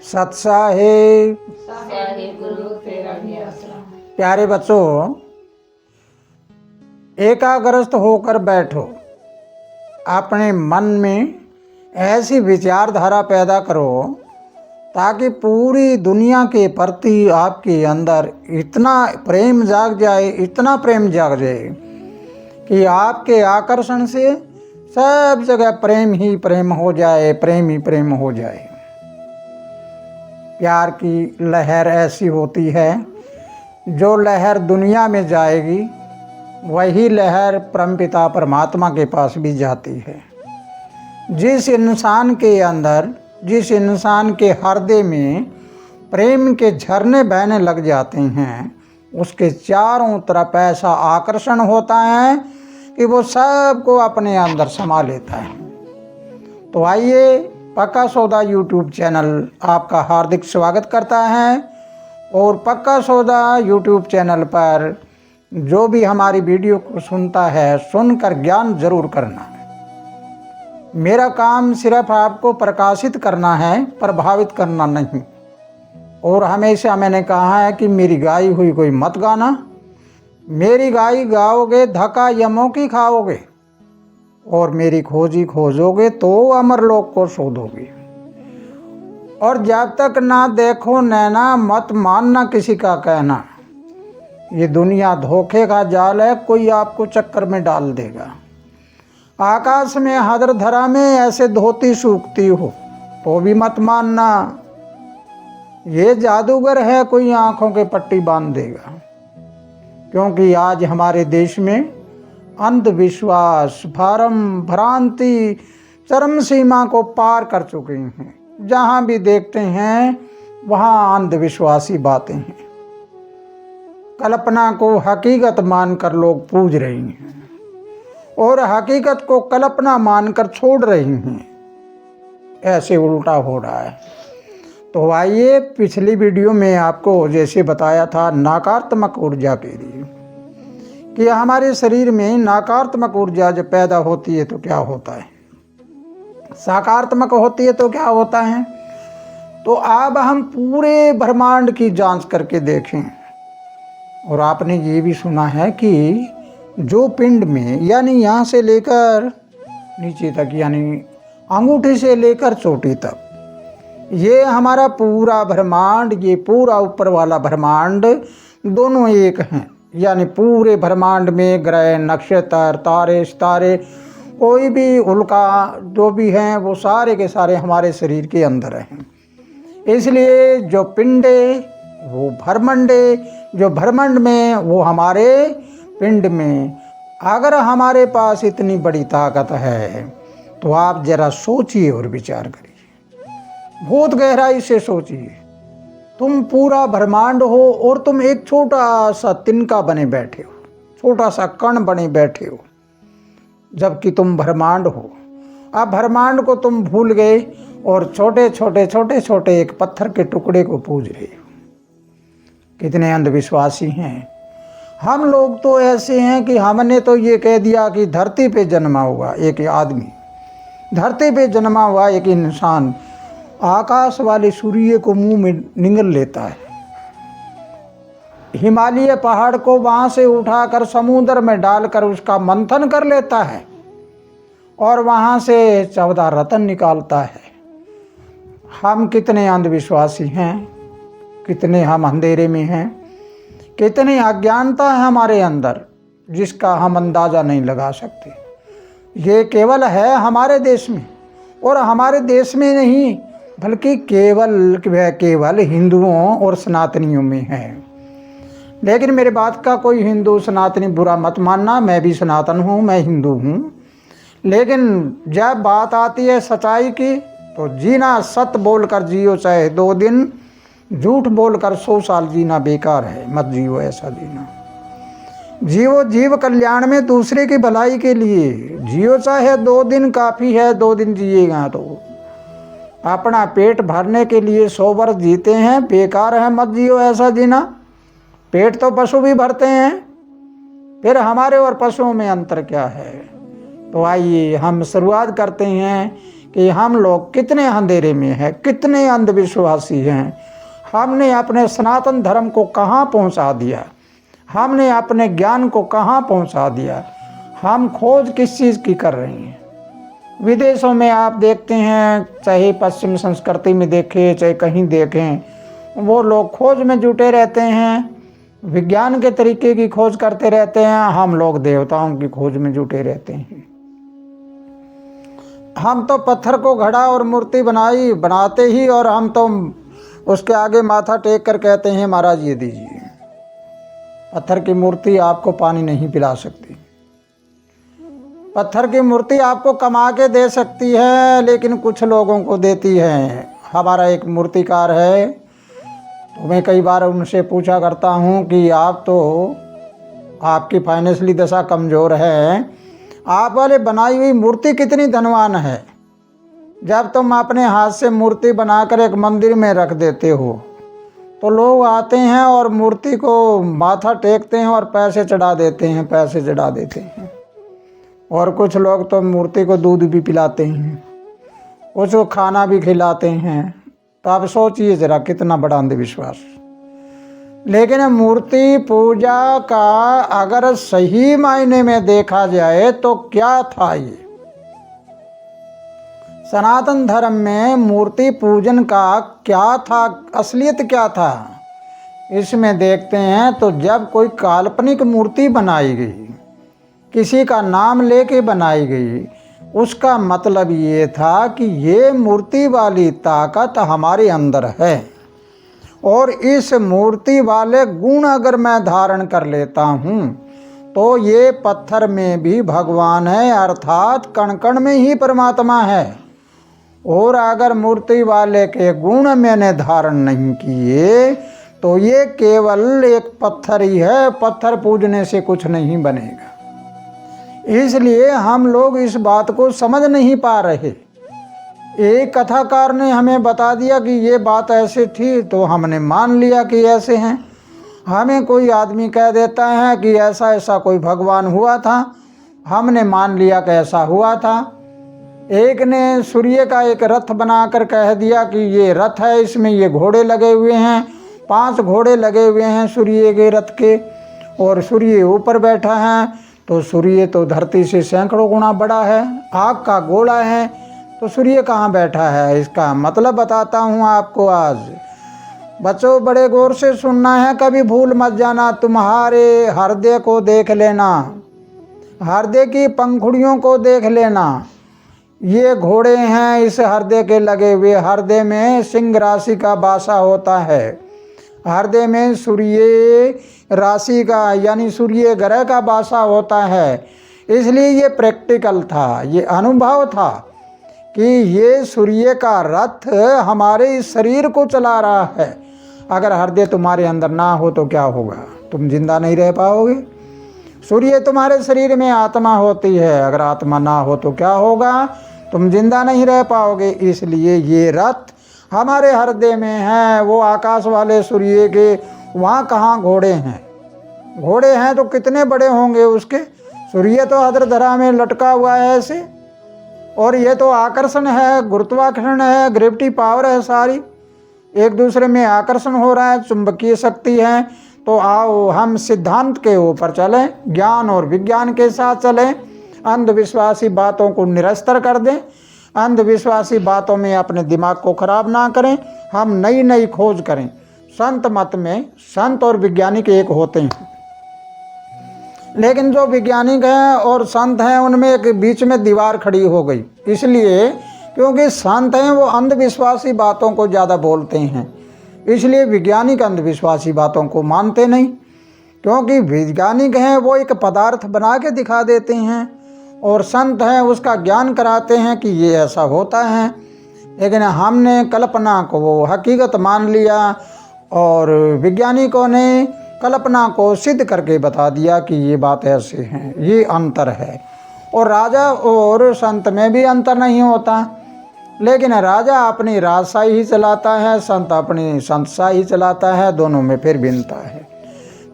सत्साहिब गुरु तेरा ही आसरा। प्यारे बच्चों, एकाग्रस्त होकर बैठो। अपने मन में ऐसी विचारधारा पैदा करो ताकि पूरी दुनिया के प्रति आपके अंदर इतना प्रेम जाग जाए, इतना प्रेम जाग जाए कि आपके आकर्षण से सब जगह प्रेम ही प्रेम हो जाए, प्रेम ही प्रेम हो जाए। प्यार की लहर ऐसी होती है, जो लहर दुनिया में जाएगी वही लहर परमपिता परमात्मा के पास भी जाती है। जिस इंसान के अंदर, जिस इंसान के हृदय में प्रेम के झरने बहने लग जाते हैं, उसके चारों तरफ ऐसा आकर्षण होता है कि वो सबको अपने अंदर समा लेता है। तो आइए, पक्का सौदा यूट्यूब चैनल आपका हार्दिक स्वागत करता है। और पक्का सौदा यूट्यूब चैनल पर जो भी हमारी वीडियो को सुनता है, सुनकर ज्ञान जरूर करना। मेरा काम सिर्फ आपको प्रकाशित करना है, प्रभावित करना नहीं। और हमेशा मैंने कहा है कि मेरी गाई हुई कोई मत गाना। मेरी गाई गाओगे धक्का यमों की खाओगे, और मेरी खोजी खोजोगे तो अमरलोक को शोधोगे। और जब तक ना देखो नैना, मत मानना किसी का कहना। ये दुनिया धोखे का जाल है, कोई आपको चक्कर में डाल देगा। आकाश में हदर धरा में ऐसे धोती सूखती हो तो भी मत मानना। ये जादूगर है, कोई आंखों के पट्टी बांध देगा। क्योंकि आज हमारे देश में अंधविश्वास, भ्रम, भ्रांति चरम सीमा को पार कर चुके हैं। जहाँ भी देखते हैं वहाँ अंधविश्वासी बातें हैं। कल्पना को हकीकत मानकर लोग पूज रहे हैं और हकीकत को कल्पना मानकर छोड़ रहे हैं। ऐसे उल्टा हो रहा है। तो आइए, पिछली वीडियो में आपको जैसे बताया था नकारात्मक ऊर्जा के लिए कि हमारे शरीर में नकारात्मक ऊर्जा जब पैदा होती है तो क्या होता है, सकारात्मक होती है तो क्या होता है। तो अब हम पूरे ब्रह्मांड की जांच करके देखें। और आपने ये भी सुना है कि जो पिंड में, यानी यहाँ से लेकर नीचे तक, यानी अंगूठी से लेकर चोटी तक, ये हमारा पूरा ब्रह्मांड, ये पूरा ऊपर वाला ब्रह्मांड दोनों एक हैं। यानी पूरे ब्रह्मांड में ग्रह, नक्षत्र, तारे, सितारे, कोई भी उल्का जो भी हैं, वो सारे के सारे हमारे शरीर के अंदर हैं। इसलिए जो पिंडे वो ब्रह्मंडे, जो ब्रह्मांड में वो हमारे पिंड में। अगर हमारे पास इतनी बड़ी ताकत है तो आप जरा सोचिए और विचार करिए, बहुत गहराई से सोचिए। तुम पूरा ब्रह्मांड हो और तुम एक छोटा सा तिनका बने बैठे हो, छोटा सा कण बने बैठे हो, जबकि तुम ब्रह्मांड हो। अब ब्रह्मांड को तुम भूल गए और छोटे छोटे छोटे छोटे एक पत्थर के टुकड़े को पूज रहे हो। कितने अंधविश्वासी हैं हम लोग। तो ऐसे हैं कि हमने तो ये कह दिया कि धरती पे जन्मा हुआ एक आदमी, धरती पे जन्मा हुआ एक इंसान आकाश वाले सूर्य को मुंह में निगल लेता है, हिमालय पहाड़ को वहाँ से उठाकर समुद्र में डालकर उसका मंथन कर लेता है और वहाँ से 14 रत्न निकालता है। हम कितने अंधविश्वासी हैं, कितने हम अंधेरे में हैं, कितनी अज्ञानता है हमारे अंदर जिसका हम अंदाज़ा नहीं लगा सकते। ये केवल है हमारे देश में, और हमारे देश में नहीं बल्कि केवल हिंदुओं और सनातनियों में है। लेकिन मेरे बात का कोई हिंदू सनातनी बुरा मत मानना, मैं भी सनातन हूँ, मैं हिंदू हूँ। लेकिन जब बात आती है सच्चाई की तो जीना सत्य बोलकर जियो, चाहे 2 दिन, झूठ बोलकर 100 साल जीना बेकार है। मत जियो ऐसा जीना। जियो जीव कल्याण में, दूसरे की भलाई के लिए जियो, चाहे 2 दिन काफ़ी है। 2 दिन जिएगा तो अपना पेट भरने के लिए 100 वर्ष जीते हैं, बेकार है। मत जियो ऐसा जीना। पेट तो पशु भी भरते हैं, फिर हमारे और पशुओं में अंतर क्या है। तो आइए हम शुरुआत करते हैं कि हम लोग कितने अंधेरे में हैं, कितने अंधविश्वासी हैं। हमने अपने सनातन धर्म को कहाँ पहुँचा दिया, हमने अपने ज्ञान को कहाँ पहुँचा दिया। हम खोज किस चीज़ की कर रहे हैं। विदेशों में आप देखते हैं, चाहे पश्चिम संस्कृति में देखें चाहे कहीं देखें, वो लोग खोज में जुटे रहते हैं, विज्ञान के तरीके की खोज करते रहते हैं। हम लोग देवताओं की खोज में जुटे रहते हैं। हम तो पत्थर को घड़ा और मूर्ति बनाते ही, और हम तो उसके आगे माथा टेक कर कहते हैं महाराज ये दीजिए। पत्थर की मूर्ति आपको पानी नहीं पिला सकती, पत्थर की मूर्ति आपको कमा के दे सकती है, लेकिन कुछ लोगों को देती है। हमारा एक मूर्तिकार है, तो मैं कई बार उनसे पूछा करता हूँ कि आप तो, आपकी फाइनेंशियली दशा कमज़ोर है, आप वाले बनाई हुई मूर्ति कितनी धनवान है। जब तुम अपने हाथ से मूर्ति बनाकर एक मंदिर में रख देते हो तो लोग आते हैं और मूर्ति को माथा टेकते हैं और पैसे चढ़ा देते हैं। और कुछ लोग तो मूर्ति को दूध भी पिलाते हैं, उसको खाना भी खिलाते हैं। तो आप सोचिए ज़रा कितना बड़ा अंधविश्वास। लेकिन मूर्ति पूजा का अगर सही मायने में देखा जाए तो क्या था ये? सनातन धर्म में मूर्ति पूजन का क्या था, असलियत क्या था? इसमें देखते हैं तो जब कोई काल्पनिक मूर्ति बनाई गई, किसी का नाम लेके बनाई गई, उसका मतलब ये था कि ये मूर्ति वाली ताकत हमारे अंदर है, और इस मूर्ति वाले गुण अगर मैं धारण कर लेता हूँ तो ये पत्थर में भी भगवान है, अर्थात कण कण में ही परमात्मा है। और अगर मूर्ति वाले के गुण मैंने धारण नहीं किए तो ये केवल एक पत्थर ही है, पत्थर पूजने से कुछ नहीं बनेगा। इसलिए हम लोग इस बात को समझ नहीं पा रहे। एक कथाकार ने हमें बता दिया कि ये बात ऐसे थी, तो हमने मान लिया कि ऐसे हैं। हमें कोई आदमी कह देता है कि ऐसा ऐसा कोई भगवान हुआ था, हमने मान लिया कि ऐसा हुआ था। एक ने सूर्य का एक रथ बनाकर कह दिया कि ये रथ है, इसमें ये घोड़े लगे हुए हैं, 5 घोड़े लगे हुए हैं सूर्य के रथ के, और सूर्य ऊपर बैठा है। तो सूर्य तो धरती से सैकड़ों गुना बड़ा है, आग का गोला है, तो सूर्य कहाँ बैठा है? इसका मतलब बताता हूँ आपको आज। बच्चों बड़े गौर से सुनना है, कभी भूल मत जाना। तुम्हारे हृदय को देख लेना, हृदय की पंखुड़ियों को देख लेना। ये घोड़े हैं इस हृदय के लगे हुए। हृदय में सिंह राशि का वासा होता है, हृदय में सूर्य राशि का यानी सूर्य ग्रह का वासा होता है। इसलिए ये प्रैक्टिकल था, ये अनुभव था कि ये सूर्य का रथ हमारे इस शरीर को चला रहा है। अगर हृदय तुम्हारे अंदर ना हो तो क्या होगा? तुम जिंदा नहीं रह पाओगे। सूर्य तुम्हारे शरीर में आत्मा होती है, अगर आत्मा ना हो तो क्या होगा? तुम जिंदा नहीं रह पाओगे। इसलिए ये रथ हमारे हृदय में है। वो आकाश वाले सूर्य के वहाँ कहाँ घोड़े हैं? घोड़े हैं तो कितने बड़े होंगे उसके। सूर्य तो अधरधरा में लटका हुआ है ऐसे, और ये तो आकर्षण है, गुरुत्वाकर्षण है, ग्रेविटी पावर है, सारी एक दूसरे में आकर्षण हो रहा है, चुंबकीय शक्ति है। तो आओ हम सिद्धांत के ऊपर चलें, ज्ञान और विज्ञान के साथ चलें, अंधविश्वासी बातों को निरस्तर कर दें, अंधविश्वासी बातों में अपने दिमाग को खराब ना करें। हम नई नई खोज करें। संत मत में संत और वैज्ञानिक एक होते हैं, लेकिन जो वैज्ञानिक हैं और संत हैं उनमें एक बीच में दीवार खड़ी हो गई। इसलिए क्योंकि संत हैं वो अंधविश्वासी बातों को ज़्यादा बोलते हैं, इसलिए वैज्ञानिक अंधविश्वासी बातों को मानते नहीं। क्योंकि वैज्ञानिक हैं वो एक पदार्थ बना के दिखा देते हैं, और संत हैं उसका ज्ञान कराते हैं कि ये ऐसा होता है। लेकिन हमने कल्पना को वो हकीकत मान लिया, और वैज्ञानिकों ने कल्पना को सिद्ध करके बता दिया कि ये बात ऐसे है। ये अंतर है। और राजा और संत में भी अंतर नहीं होता, लेकिन राजा अपनी राजशाही ही चलाता है, संत अपनी संतशाही चलाता है, दोनों में फिर भिन्नता है।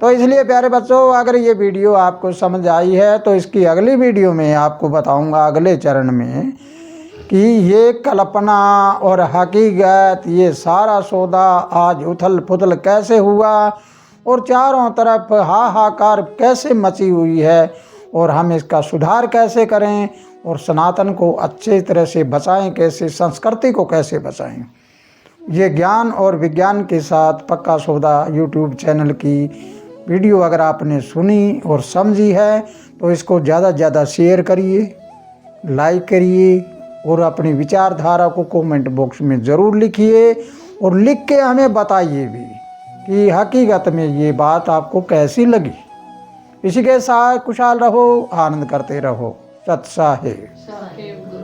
तो इसलिए प्यारे बच्चों, अगर ये वीडियो आपको समझ आई है तो इसकी अगली वीडियो में आपको बताऊंगा, अगले चरण में, कि ये कल्पना और हकीकत, ये सारा सौदा आज उथल पुथल कैसे हुआ और चारों तरफ हाहाकार कैसे मची हुई है, और हम इसका सुधार कैसे करें और सनातन को अच्छे तरह से बचाएं, कैसे संस्कृति को कैसे बचाएं। ये ज्ञान और विज्ञान के साथ पक्का सौदा यूट्यूब चैनल की वीडियो अगर आपने सुनी और समझी है तो इसको ज़्यादा से ज़्यादा शेयर करिए, लाइक करिए और अपनी विचारधारा को कमेंट बॉक्स में ज़रूर लिखिए और लिख के हमें बताइए भी कि हकीकत में ये बात आपको कैसी लगी। इसी के साथ खुशहाल रहो, आनंद करते रहो। सत साहिब। साहिब गुरु